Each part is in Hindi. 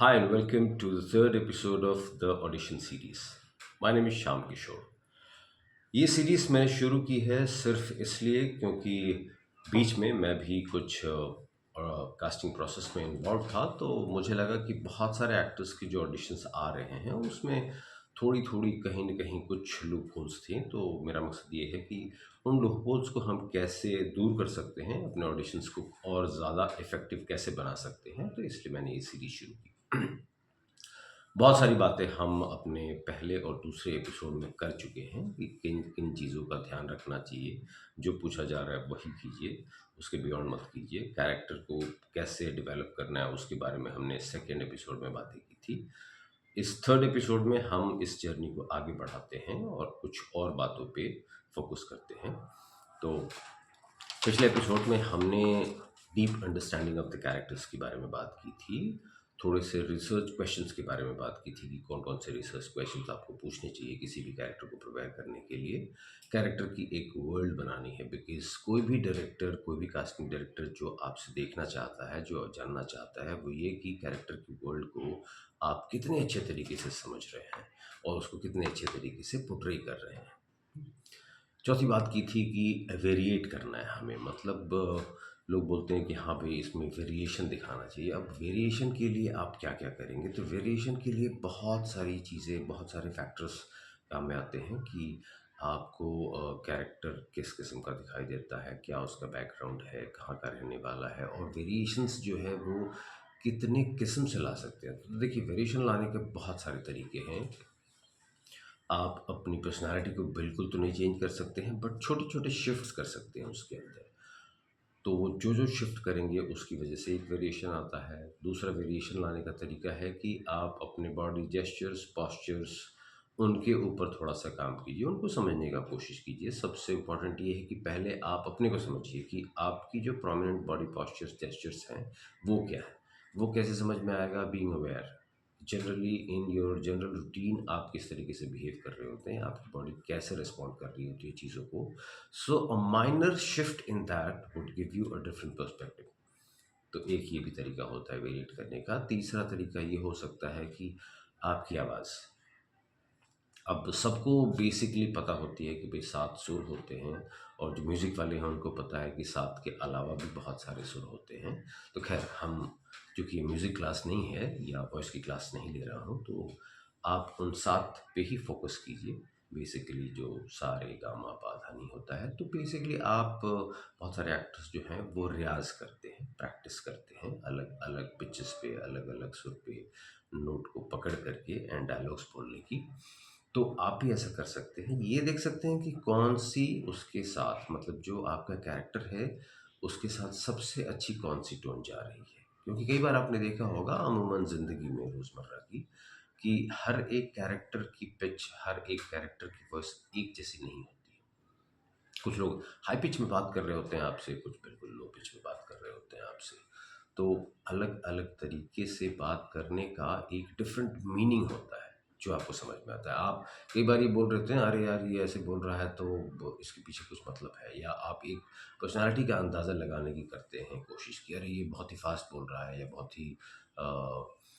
Hi and welcome to the third episode of the audition series. My name is Shyam Kishore. ये सीरीज मैंने शुरू की है सिर्फ इसलिए क्योंकि बीच में मैं भी कुछ कास्टिंग प्रोसेस में इन्वॉल्व था, तो मुझे लगा कि बहुत सारे एक्टर्स की जो ऑडिशंस आ रहे हैं उसमें थोड़ी थोड़ी कहीं ना कहीं कुछ लूप होल्स थी। तो मेरा मकसद ये है कि उन लूप होल्स को हम कैसे दूर कर सकते हैं, अपने ऑडिशंस को और ज़्यादा इफेक्टिव कैसे बना सकते हैं। तो इसलिए मैंने ये सीरीज शुरू की। बहुत सारी बातें हम अपने पहले और दूसरे एपिसोड में कर चुके हैं कि किन किन चीज़ों का ध्यान रखना चाहिए। जो पूछा जा रहा है वही कीजिए, उसके बियॉन्ड मत कीजिए। कैरेक्टर को कैसे डेवलप करना है उसके बारे में हमने सेकेंड एपिसोड में बातें की थी। इस थर्ड एपिसोड में हम इस जर्नी को आगे बढ़ाते हैं और कुछ और बातों पे फोकस करते हैं। तो पिछले एपिसोड में हमने deep understanding of the characters के बारे में बात की थी। थोड़े से रिसर्च क्वेश्चंस के बारे में बात की थी कि कौन कौन से रिसर्च क्वेश्चंस आपको पूछने चाहिए किसी भी कैरेक्टर को प्रिपेयर करने के लिए। कैरेक्टर की एक वर्ल्ड बनानी है, बिकॉज कोई भी डायरेक्टर, कोई भी कास्टिंग डायरेक्टर जो आपसे देखना चाहता है, जो जानना चाहता है, वो ये कि कैरेक्टर की वर्ल्ड को आप कितने अच्छे तरीके से समझ रहे हैं और उसको कितने अच्छे तरीके से पोर्ट्रे कर रहे हैं। चौथी बात की थी कि वेरिएट करना है हमें, मतलब लोग बोलते हैं कि हाँ भाई इसमें वेरिएशन दिखाना चाहिए। अब वेरिएशन के लिए आप क्या क्या करेंगे? तो वेरिएशन के लिए बहुत सारी चीज़ें, बहुत सारे फैक्टर्स काम में आते हैं कि आपको कैरेक्टर किस किस्म का दिखाई देता है, क्या उसका बैकग्राउंड है, कहाँ का रहने वाला है, और वेरिएशंस जो है वो कितने किस्म से ला सकते हैं। तो देखिए, वेरिएशन लाने के बहुत सारे तरीके हैं। आप अपनी पर्सनैलिटी को बिल्कुल तो नहीं चेंज कर सकते हैं, बट छोटे छोटे शिफ्ट्स कर सकते हैं उसके अंदर। तो वो जो जो शिफ्ट करेंगे उसकी वजह से एक वेरिएशन आता है। दूसरा वेरिएशन लाने का तरीका है कि आप अपने बॉडी जेस्चर्स, पॉस्चर्स, उनके ऊपर थोड़ा सा काम कीजिए, उनको समझने का कोशिश कीजिए। सबसे इम्पोर्टेंट ये है कि पहले आप अपने को समझिए कि आपकी जो प्रोमिनेंट बॉडी पॉस्चर्स, जेस्चर्स हैं, वो क्या है। वो कैसे समझ में आएगा? Being aware. Generally in your general routine आप किस तरीके से बिहेव कर रहे होते हैं, आपकी बॉडी कैसे रिस्पॉन्ड कर रही होती है चीज़ों को। So a minor shift in that would give you a different perspective. तो एक ये भी तरीका होता है वेरिएट करने का। तीसरा तरीका ये हो सकता है कि आपकी आवाज़। अब सबको बेसिकली पता होती है कि भाई 7 सुर होते हैं, और जो म्यूज़िक वाले हैं उनको पता है कि 7 के अलावा भी बहुत सारे सुर होते हैं। तो ख़ैर, हम चूँकि ये म्यूज़िक क्लास नहीं है या वॉइस की क्लास नहीं ले रहा हूँ, तो आप उन 7 पे ही फ़ोकस कीजिए। बेसिकली जो सा रे गा मा पा धा नी होता है, तो बेसिकली आप बहुत सारे एक्टर्स जो हैं वो रियाज़ करते हैं, प्रैक्टिस करते हैं अलग-अलग पिचेस पे, अलग-अलग सुर पे नोट को पकड़ करके एंड डायलॉग्स बोलने की। तो आप भी ऐसा कर सकते हैं। ये देख सकते हैं कि कौन-सी उसके साथ, मतलब जो आपका कैरेक्टर है, उसके साथ सबसे अच्छी कौन-सी टोन जा रही है। क्योंकि कई बार आपने देखा होगा अमूमन ज़िंदगी में रोज़मर्रा की, कि हर एक कैरेक्टर की पिच, हर एक कैरेक्टर की वॉइस एक जैसी नहीं होती है। कुछ लोग हाई पिच में बात कर रहे होते हैं आपसे, कुछ बिल्कुल लो पिच में बात कर रहे होते हैं आपसे। तो अलग-अलग तरीके से बात करने का एक डिफरेंट मीनिंग होता है, जो आपको समझ में आता है। आप कई बार ये बोल रहे होते हैं, "अरे यार! ये ऐसे बोल रहा है तो ब इसके पीछे कुछ मतलब है।" या आप एक पर्सनैलिटी का अंदाज़ा लगाने की करते हैं कोशिश कि अरे! ये बहुत ही फ़ास्ट बोल रहा है या बहुत ही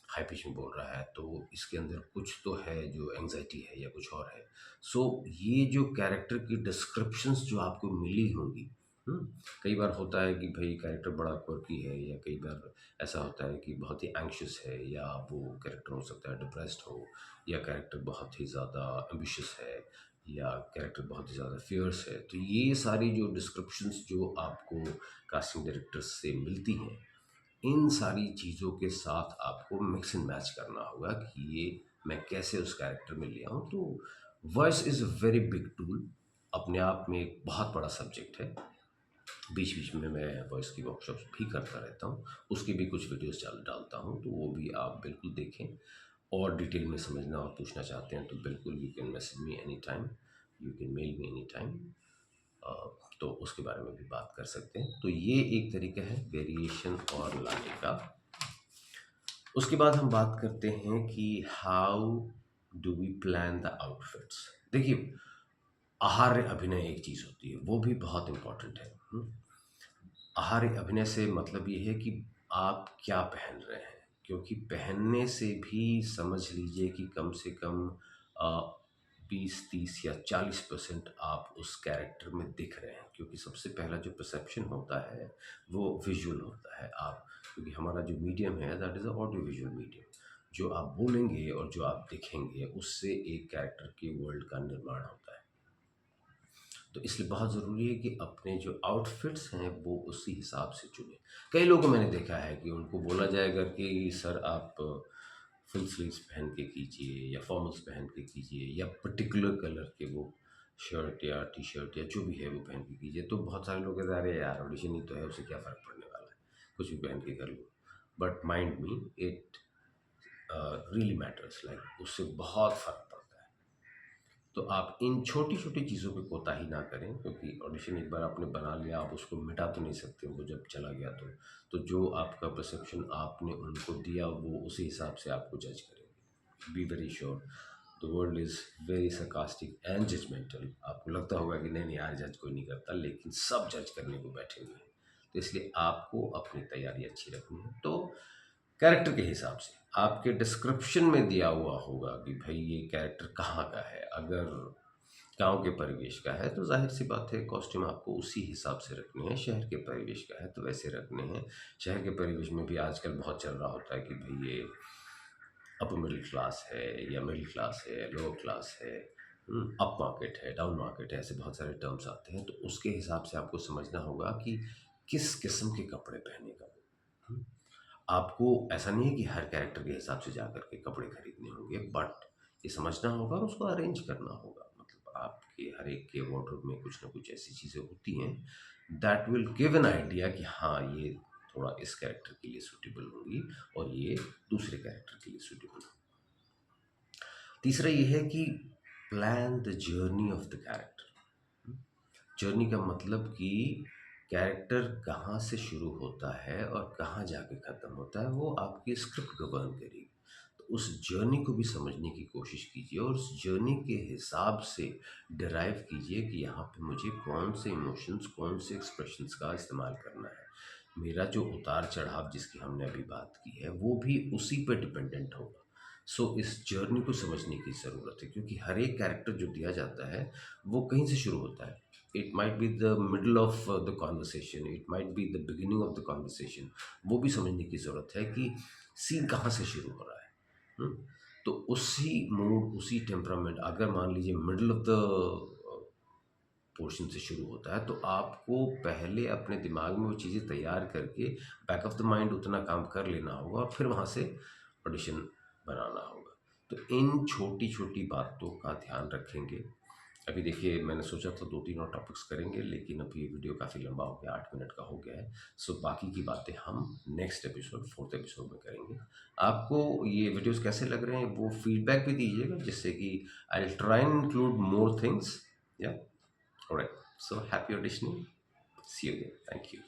हाई पिच में बोल रहा है, तो इसके अंदर कुछ तो है, जो एंग्ज़ायटी है या कुछ और है। सो ये जो कैरेक्टर की डिस्क्रिप्शंस जो आपको मिली होंगी, हुँ? कई बार होता है कि भई कैरेक्टर बड़ा क्वर्की है, या कई बार ऐसा होता है कि बहुत ही एंग्ज़ियस है, या वो कैरेक्टर हो सकता है डिप्रेस्ड हो, या कैरेक्टर बहुत ही ज़्यादा एम्बिशियस है, या कैरेक्टर बहुत ही ज़्यादा फ़ियर्स है। तो ये सारी जो डिस्क्रिप्शंस जो आपको कास्टिंग डायरेक्टर्स से मिलती हैं, इन सारी चीज़ों के साथ आपको मिक्स एंड मैच करना होगा कि ये मैं कैसे उस कैरेक्टर में ले आऊँ। तो voice is a very big tool, अपने आप में एक बहुत बड़ा सब्जेक्ट है। बीच-बीच में मैं वॉइस की वर्कशॉप्स भी करता रहता हूँ, उसकी भी कुछ वीडियोज़ डालता हूँ, तो वो भी आप बिल्कुल देखें। और डिटेल में समझना और पूछना चाहते हैं तो बिल्कुल you can message me any time, you can mail me any time. Uh, तो उसके बारे में भी बात कर सकते हैं। तो ये एक तरीका है वेरिएशन और लाने का। उसके बाद हम बात करते हैं कि how do we plan the outfits. देखिए, आहार्य अभिनय एक चीज़ होती है, वो भी बहुत इम्पोर्टेंट है। आहार्य अभिनय से मतलब ये है कि आप क्या पहन रहे हैं। क्योंकि पहनने से भी समझ लीजिए कि कम से कम 20, 30 या 40% आप उस कैरेक्टर में दिख रहे हैं, क्योंकि सबसे पहला जो परसेप्शन होता है वो विजुअल होता है। आप क्योंकि हमारा जो मीडियम है that is a audio visual medium, जो आप बोलेंगे और जो आप दिखेंगे उससे एक कैरेक्टर के वर्ल्ड का निर्माण होता है। तो इसलिए बहुत ज़रूरी है कि अपने जो आउटफिट्स हैं वो उसी हिसाब से चुनें। कई लोगों को मैंने देखा है कि उनको बोला जाएगा कि सर आप फुल स्लीव्स पहन के कीजिए या फॉर्मल्स पहन के कीजिए या पर्टिकुलर कलर के वो शर्ट या टी शर्ट या जो भी है वो पहन के कीजिए। तो बहुत सारे लोग कहते हैं अरे यार ऑडिशन ही तो है, उससे क्या फ़र्क पड़ने वाला है, कुछ भी पहन के कर लो। But mind me it really matters, like उससे बहुत फ़र्क पड़ता है। तो आप इन छोटी-छोटी चीज़ों पे कोताही ना करें, क्योंकि ऑडिशन एक बार आपने बना लिया, आप उसको मिटा तो नहीं सकते, वो जब चला गया तो। तो जो आपका परसेप्शन आपने उनको दिया, वो उसी हिसाब से आपको जज करेंगे। Be very sure the world is very sarcastic and judgemental. आपको लगता होगा कि नहीं, नहीं यार जज कोई नहीं करता, लेकिन सब जज करने को बैठे हुए हैं। तो इसलिए आपको अपनी तैयारी अच्छी रखनी है। तो कैरेक्टर के हिसाब से आपके डिस्क्रिप्शन में दिया हुआ होगा कि भाई ये कैरेक्टर कहाँ का है। अगर गांव के परिवेश का है तो जाहिर सी बात है कॉस्ट्यूम आपको उसी हिसाब से रखने हैं। शहर के परिवेश का है तो वैसे रखने हैं। शहर के परिवेश में भी आजकल बहुत चल रहा होता है कि भाई ये अपर मिडिल क्लास है या मिडिल क्लास है, लोअर क्लास है, अप मार्केट है, डाउन मार्केट है, ऐसे बहुत सारे टर्म्स आते हैं। तो उसके हिसाब से आपको समझना होगा कि किस किस्म के कपड़े पहनेगा वो। हम्म, आपको ऐसा नहीं है कि हर कैरेक्टर के हिसाब से जाकर के कपड़े खरीदने होंगे, बट ये समझना होगा और उसको अरेंज करना होगा। मतलब आपके हर एक के वार्डरोब में कुछ ना कुछ ऐसी चीज़ें होती हैं that will give an idea कि हाँ ये थोड़ा इस कैरेक्टर के लिए सूटेबल होंगी और ये दूसरे कैरेक्टर के लिए सूटेबल होंगी। तीसरा ये है कि plan the journey of the character. Journey का मतलब कि कैरेक्टर कहाँ से शुरू होता है और कहाँ जाके ख़त्म होता है, वो आपकी स्क्रिप्ट गवर्न करेगी। तो उस जर्नी को भी समझने की कोशिश कीजिए और उस जर्नी के हिसाब से डिराइव कीजिए कि यहाँ पे मुझे कौन से इमोशंस, कौन से एक्सप्रेशंस का इस्तेमाल करना है। मेरा जो उतार चढ़ाव जिसकी हमने अभी बात की है वो भी उसी पे डिपेंडेंट होगा। सो इस जर्नी को समझने की ज़रूरत है, क्योंकि हर एक कैरेक्टर जो दिया जाता है वो कहीं से शुरू होता है। It might be the middle of the conversation, it might be the beginning of the conversation. वो भी समझने की ज़रूरत है कि सीन कहाँ से शुरू हो रहा है। हुँ? तो उसी मूड, उसी टेम्परामेंट अगर मान लीजिए मिडल ऑफ द पोर्शन से शुरू होता है, तो आपको पहले अपने दिमाग में वो चीज़ें तैयार करके बैक ऑफ द माइंड उतना काम कर लेना होगा और फिर वहाँ से ऑडिशन बनाना होगा। तो इन छोटी-छोटी बातों का ध्यान रखेंगे। अभी देखिए मैंने सोचा था 2-3 और टॉपिक्स करेंगे, लेकिन अभी वीडियो काफ़ी लंबा हो गया, 8 मिनट का हो गया है। सो बाकी की बातें हम नेक्स्ट एपिसोड, 4th एपिसोड में करेंगे। आपको ये वीडियोज़ कैसे लग रहे हैं वो फीडबैक भी दीजिएगा, जिससे कि I will try and include more things. Yeah alright, so happy auditioning, see you again, thank you.